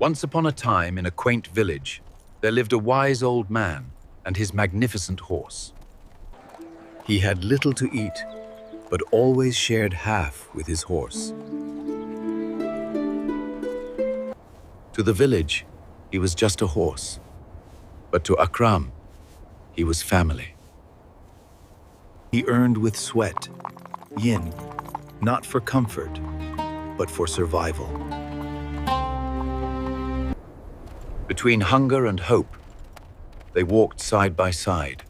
Once upon a time, in a quaint village, there lived a wise old man and his magnificent horse. He had little to eat, but always shared half with his horse. To the village, he was just a horse, but to Akram, he was family. He earned with sweat, yin, not for comfort, but for survival. Between hunger and hope, they walked side by side.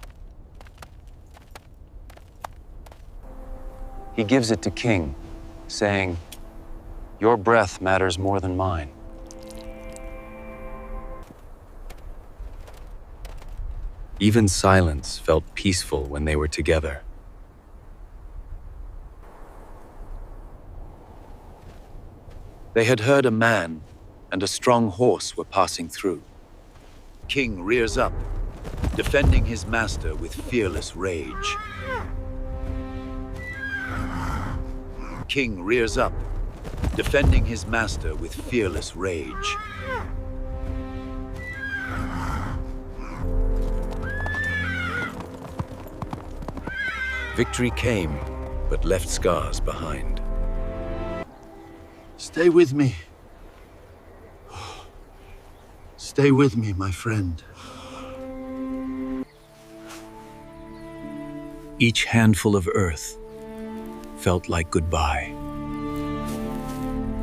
He gives it to King, saying, "Your breath matters more than mine." Even silence felt peaceful when they were together. They had heard a man and a strong horse were passing through. King rears up, defending his master with fearless rage. King rears up, defending his master with fearless rage. Victory came, but left scars behind. Stay with me. Stay with me, my friend. Each handful of earth felt like goodbye.